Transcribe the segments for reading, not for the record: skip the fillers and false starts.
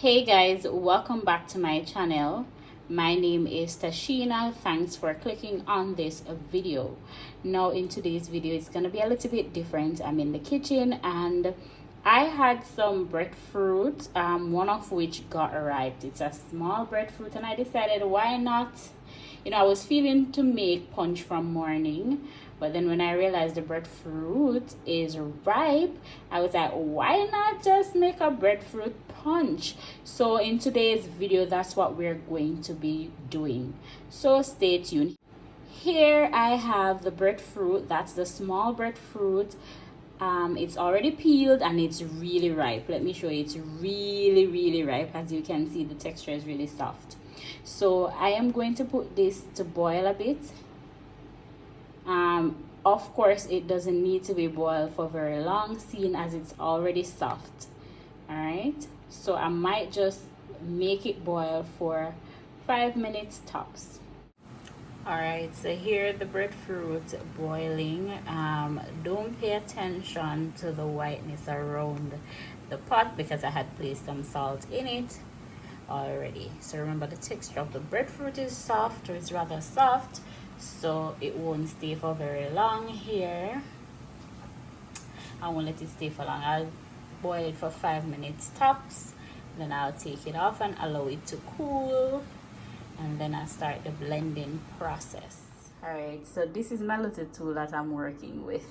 Hey guys, welcome back to my channel. My name is Tasheena. Thanks for clicking on this video. Now in today's video, it's gonna be a little bit different. I'm in the kitchen and I had some breadfruit, one of which got ripe. It's a small breadfruit and I decided why not. I was feeling to make punch from morning, but then when I realized the breadfruit is ripe, I was like, why not just make a breadfruit punch? So in today's video, that's what we're going to be doing. So stay tuned. Here I have the breadfruit. That's the small breadfruit. It's already peeled and it's really ripe. Let me show you. It's really ripe. As you can see, the texture is really soft. So I am going to put this to boil a bit. Of course, it doesn't need to be boiled for very long, seeing as it's already soft. All right, so I might just make it boil for 5 minutes tops. All right, so here the breadfruit boiling. Don't pay attention to the whiteness around the pot because I had placed some salt in it already. So remember, the texture of the breadfruit is soft, or it's rather soft, so it won't stay for very long. Here I won't let it stay for long. I'll boil it for 5 minutes tops, then I'll take it off and allow it to cool, and then I'll start the blending process. All right, so this is my little tool that I'm working with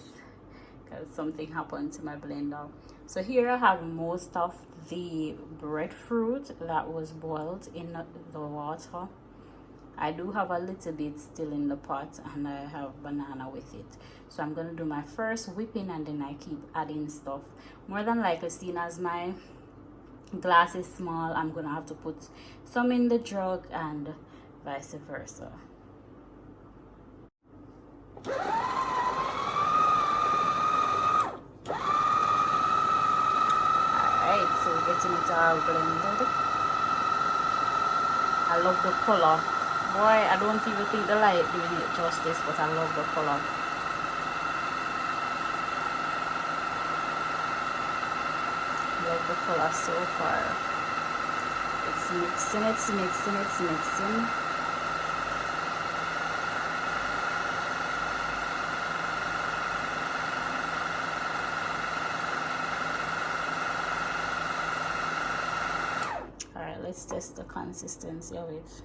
because something happened to my blender. So here I have most of the breadfruit that was boiled in the water. I do have a little bit still in the pot and I have banana with it. So I'm gonna do my first whipping and then I keep adding stuff. More than likely, seeing as my glass is small, I'm gonna have to put some in the jug and vice versa. Alright, so we're getting it all blended. I love the color. Boy, I don't even think the light doing it justice, but I love the color. Love the color so far. It's mixing. Alright, let's test the consistency of it.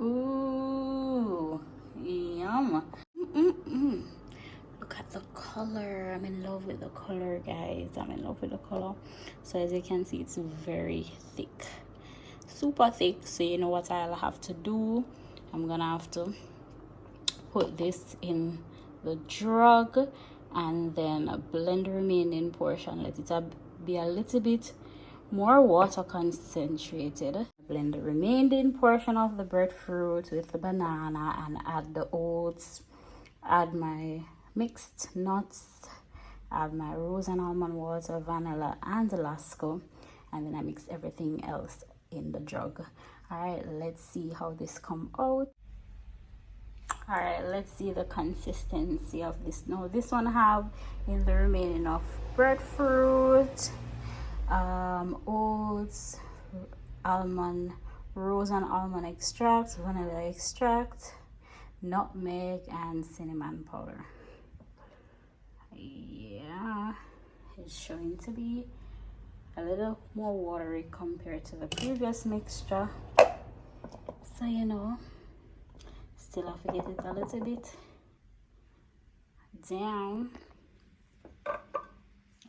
Ooh, yum. Look at the color. I'm in love with the color, guys. I'm in love with the color. So as you can see, it's very thick, super thick. So you know what I'll have to do? I'm gonna have to put this in the jug and then blend the remaining portion. Let it be a little bit more water concentrated. Blend the remaining portion of the breadfruit with the banana and add the oats, add my mixed nuts, add my rose and almond water, vanilla and Alaska, and then I mix everything else in the jug. All right, let's see how this come out. All right, let's see the consistency of this. Now this one have in the remaining of breadfruit, oats, almond, rose and almond extract, vanilla extract, nutmeg and cinnamon powder. Yeah, it's showing to be a little more watery compared to the previous mixture, so you know, still have to get it a little bit down.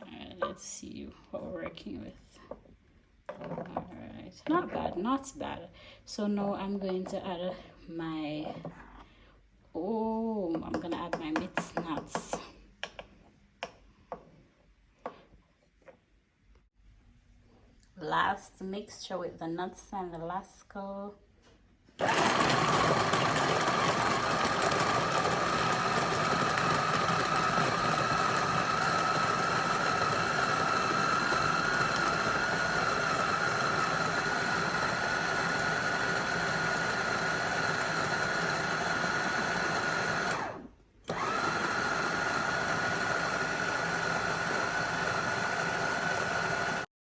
Alright, let's see what we're working with. Alright, not bad. So now I'm going to add my mixed nuts. Last mixture with the nuts and the Alaska.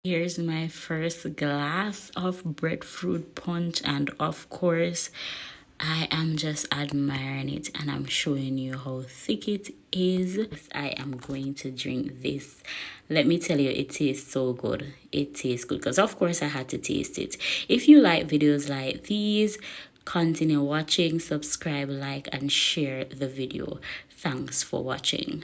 Here's my first glass of breadfruit punch, and of course I am just admiring it and I'm showing you how thick it is. I am going to drink this. Let me tell you, it tastes so good. It tastes good because of course I had to taste it. If you like videos like these, continue watching, subscribe, like, and share the video. Thanks for watching.